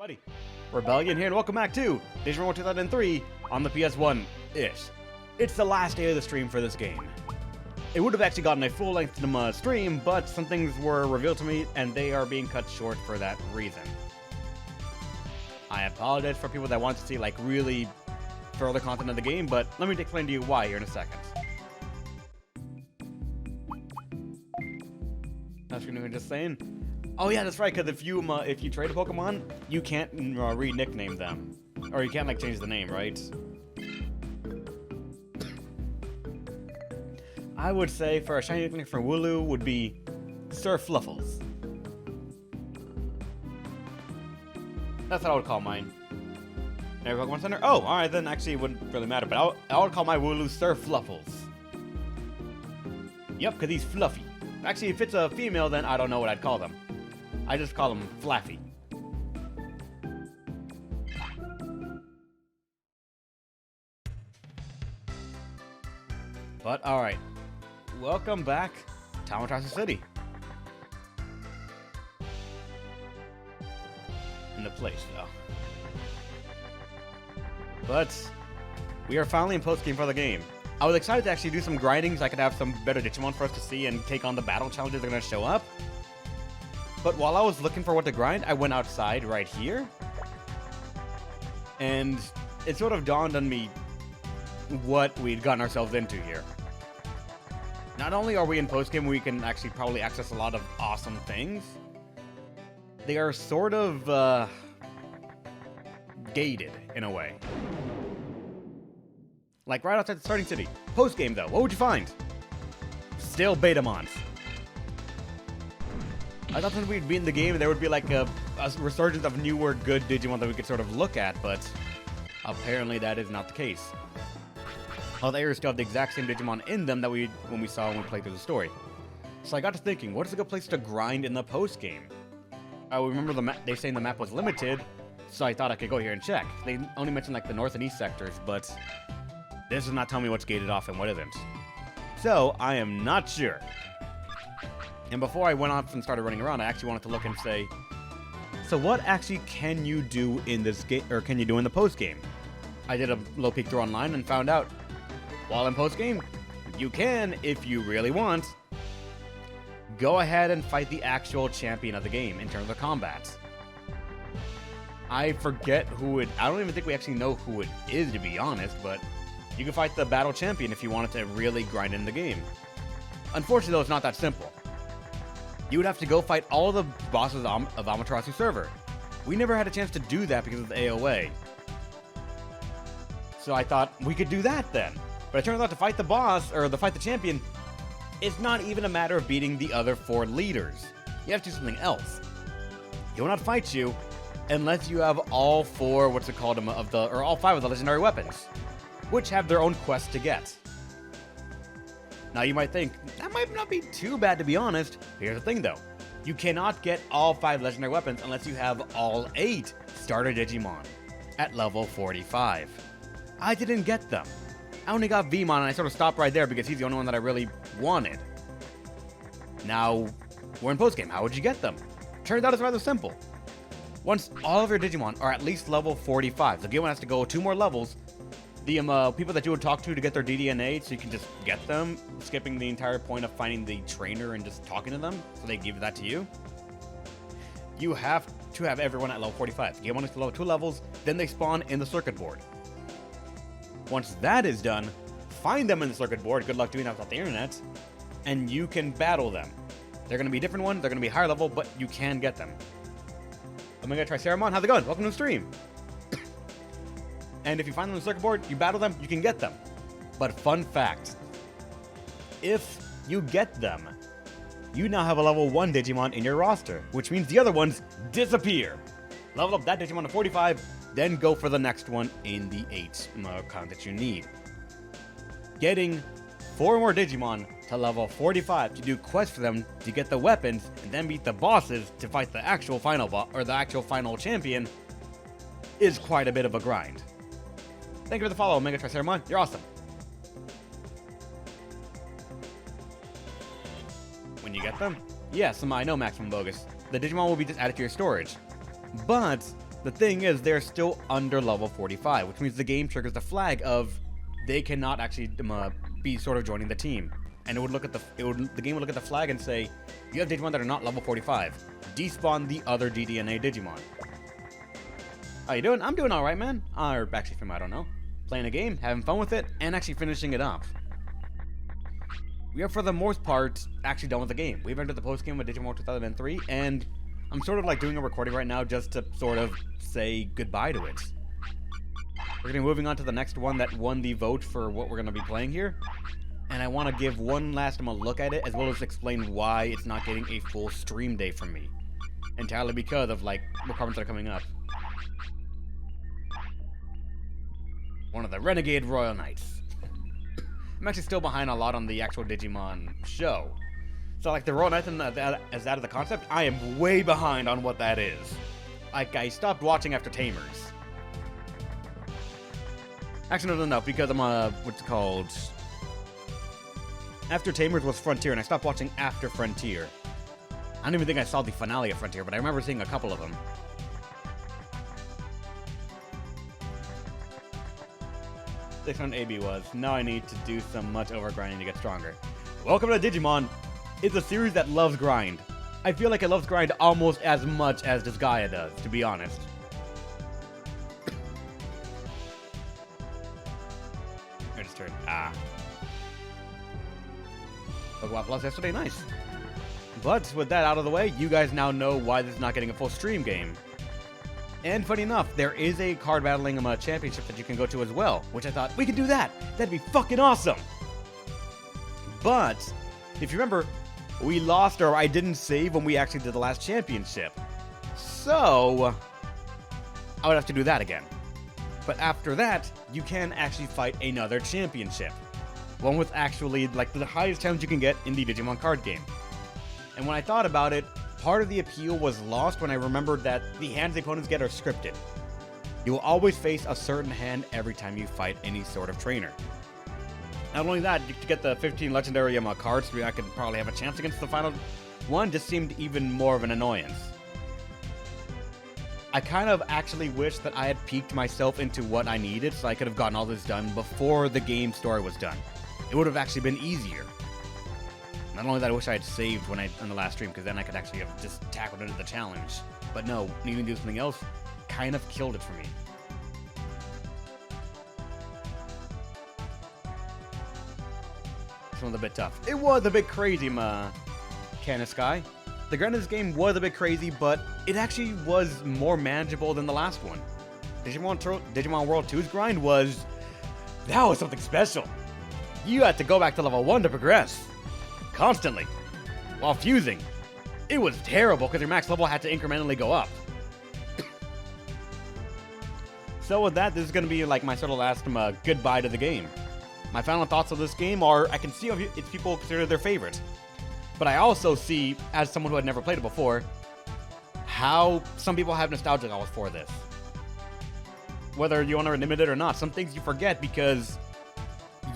Buddy, Rebellion here, and welcome back to Digimon 2003 on the PS1-ish. It's the last day of the stream for this game. It would have actually gotten a full-length stream, but some things were revealed to me, and they are being cut short for that reason. I apologize for people that want to see, like, really further content of the game, but let me explain to you why here in a second. That's what you're just saying. Oh yeah, that's right, because if you trade a Pokemon, you can't re-nickname them. Or you can't, like, change the name, right? I would say for a shiny nickname for Wooloo would be Sir Fluffles. That's what I would call mine. Every Pokemon Center? Oh, alright, then actually it wouldn't really matter, but I would call my Wooloo Sir Fluffles. Yep, because he's fluffy. Actually, if it's a female, then I don't know what I'd call them. I just call them Flaffy. But, alright. Welcome back to Amaterasu City. In the place, though. But, we are finally in post-game for the game. I was excited to actually do some grinding so I could have some better Digimon for us to see and take on the battle challenges that are going to show up. But while I was looking for what to grind, I went outside right here. And it sort of dawned on me what we'd gotten ourselves into here. Not only are we in post-game, we can actually probably access a lot of awesome things. They are sort of, gated, in a way. Like right outside the starting city. Post-game, though, what would you find? Still Betamons. I thought when we'd be in the game, there would be like a resurgence of newer, good Digimon that we could sort of look at, but apparently that is not the case. All the areas still have the exact same Digimon in them that when we saw when we played through the story. So I got to thinking, what is a good place to grind in the post-game? I remember they saying the map was limited, so I thought I could go here and check. They only mentioned like the north and east sectors, but this does not tell me what's gated off and what isn't. So I am not sure. And before I went off and started running around, I actually wanted to look and say, so what actually can you do in this game, or can you do in the post-game? I did a little peek through online and found out, while in post-game, you can, if you really want, go ahead and fight the actual champion of the game in terms of combat. I forget who it, I don't even think we actually know who it is, to be honest, but you can fight the battle champion if you wanted to really grind in the game. Unfortunately, though, it's not that simple. You would have to go fight all of the bosses of Amaterasu server. We never had a chance to do that because of the AOA. So I thought we could do that then. But it turns out to fight the boss, or to fight the champion, it's not even a matter of beating the other 4 leaders. You have to do something else. He will not fight you unless you have all 4, all 5 of the legendary weapons, which have their own quest to get. Now you might think, that might not be too bad, to be honest. Here's the thing though, you cannot get all 5 legendary weapons unless you have all 8 starter Digimon at level 45. I didn't get them. I only got Vmon, and I sort of stopped right there because he's the only one that I really wanted. Now, we're in post-game, how would you get them? Turns out it's rather simple. Once all of your Digimon are at least level 45, the game has to go 2 more levels. The people that you would talk to get their DDNA, so you can just get them, skipping the entire point of finding the trainer and just talking to them, so they give that to you. You have to have everyone at level 45. Game on to level 2 levels, then they spawn in the circuit board. Once that is done, find them in the circuit board, good luck doing that without the internet, and you can battle them. They're going to be different ones, they're going to be higher level, but you can get them. Omega Triceramon, how's it going? Welcome to the stream. And if you find them on the circuit board, you battle them, you can get them. But fun fact, if you get them, you now have a level 1 Digimon in your roster, which means the other ones disappear. Level up that Digimon to 45, then go for the next one in the 8 count that you need. Getting 4 more Digimon to level 45 to do quests for them to get the weapons, and then beat the bosses to fight the actual final boss, or the actual final champion, is quite a bit of a grind. Thank you for the follow, Omega Triceramon. You're awesome. When you get them? Yes, I know, Maximum Bogus. The Digimon will be just added to your storage. But The thing is, they're still under level 45, which means the game triggers the flag of they cannot actually be sort of joining the team. And the game would look at the flag and say, you have Digimon that are not level 45. Despawn the other DDNA Digimon. How you doing? I'm doing alright, man. Or actually, I don't know. Playing a game, having fun with it, and actually finishing it up. We are, for the most part, actually done with the game. We've entered the post-game with Digimon 2003, and I'm sort of like doing a recording right now just to sort of say goodbye to it. We're going to be moving on to the next one that won the vote for what we're going to be playing here. And I want to give one last look at it, as well as explain why it's not getting a full stream day from me. Entirely because of, like, requirements that are coming up. One of the Renegade Royal Knights. I'm actually still behind a lot on the actual Digimon show. So, like, the Royal Knights as that of the concept, I am way behind on what that is. Like, I stopped watching after Tamers. Actually, no, because I'm, what's it called? After Tamers was Frontier, and I stopped watching after Frontier. I don't even think I saw the finale of Frontier, but I remember seeing a couple of them. This one AB was, now I need to do some much overgrinding to get stronger. Welcome to Digimon! It's a series that loves grind. I feel like it loves grind almost as much as Disgaea does, to be honest. I just turned, Pokemon Plus yesterday, nice. But with that out of the way, you guys now know why this is not getting a full stream game. And funny enough, there is a card battling championship that you can go to as well, which I thought, we could do that! That'd be fucking awesome! But, if you remember, we lost, or I didn't save when we actually did the last championship. So, I would have to do that again. But after that, you can actually fight another championship. One with actually, like, the highest challenge you can get in the Digimon card game. And when I thought about it, part of the appeal was lost when I remembered that the hands the opponents get are scripted. You will always face a certain hand every time you fight any sort of trainer. Not only that, to get the 15 legendary cards, I could probably have a chance against the final one, just seemed even more of an annoyance. I kind of actually wish that I had peaked myself into what I needed so I could have gotten all this done before the game story was done. It would have actually been easier. Not only that, I wish I had saved on the last stream, because then I could actually have just tackled into the challenge. But no, needing to do something else kind of killed it for me. This one's a bit tough. It was a bit crazy, Canisky. The grind of this game was a bit crazy, but it actually was more manageable than the last one. Digimon World 2's grind was something special. You had to go back to level 1 to progress. Constantly. While fusing. It was terrible because your max level had to incrementally go up. So with that, this is going to be like my sort of last goodbye to the game. My final thoughts of this game are, I can see how it's people consider their favorite. But I also see, as someone who had never played it before, how some people have nostalgia always for this. Whether you want to admit it or not, some things you forget because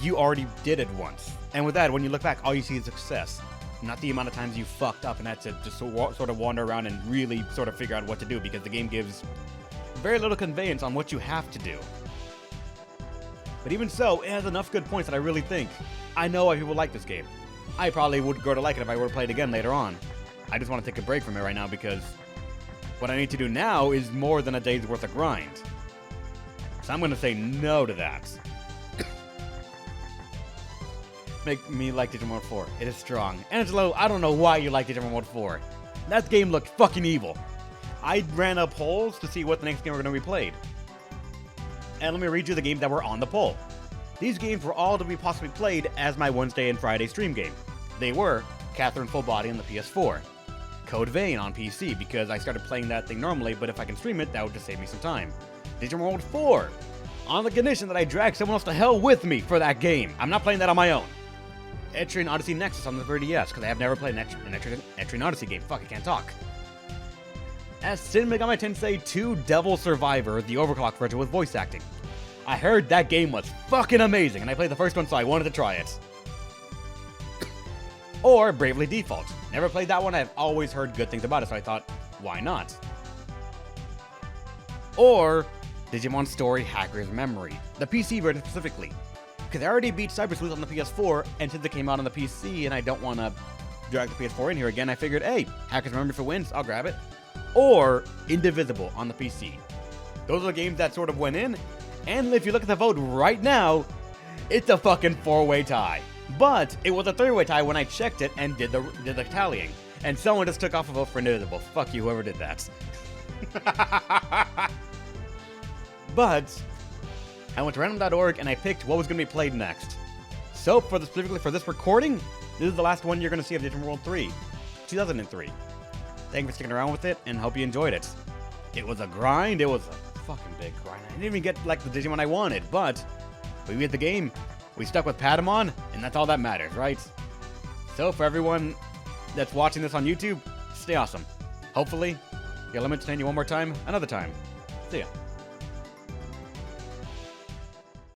you already did it once. And with that, when you look back, all you see is success. Not the amount of times you fucked up and had to just sort of wander around and really sort of figure out what to do, because the game gives very little conveyance on what you have to do. But even so, it has enough good points that I really think, I know why people like this game. I probably would grow to like it if I were to play it again later on. I just want to take a break from it right now because what I need to do now is more than a day's worth of grind. So I'm going to say no to that. Make me like Digimon World 4. It is strong. Angelo, I don't know why you like Digimon World 4. That game looked fucking evil. I ran up polls to see what the next game were going to be played. And let me read you the games that were on the poll. These games were all to be possibly played as my Wednesday and Friday stream game. They were Catherine Full Body on the PS4, Code Vein on PC, because I started playing that thing normally, but if I can stream it, that would just save me some time. Digimon World 4, on the condition that I drag someone else to hell with me for that game. I'm not playing that on my own. Etrian Odyssey Nexus on the 3DS, because I have never played an Etrian Odyssey game. Fuck, I can't talk. As Shin Megami Tensei 2 Devil Survivor, the overclock version with voice acting. I heard that game was fucking amazing, and I played the first one, so I wanted to try it. Or Bravely Default. Never played that one, I've always heard good things about it, so I thought, why not? or Digimon Story Hacker's Memory, the PC version specifically. Because I already beat Cyber Sleuth on the PS4, and since it came out on the PC and I don't want to drag the PS4 in here again, I figured, hey, Hacker's Memory for wins, I'll grab it. Or Indivisible on the PC. Those are the games that sort of went in, and if you look at the vote right now, it's a fucking 4-way tie. But it was a 3-way tie when I checked it and did the tallying. And someone just took off a vote for Indivisible. Fuck you, whoever did that. But I went to random.org and I picked what was going to be played next. So specifically for this recording, this is the last one you're going to see of Digimon World 3, 2003. Thank you for sticking around with it, and hope you enjoyed it. It was a grind. It was a fucking big grind. I didn't even get like the Digimon I wanted, but we beat the game. We stuck with Patamon, and that's all that matters, right? So for everyone that's watching this on YouTube, stay awesome. Hopefully, you'll let me entertain you one more time, another time. See ya.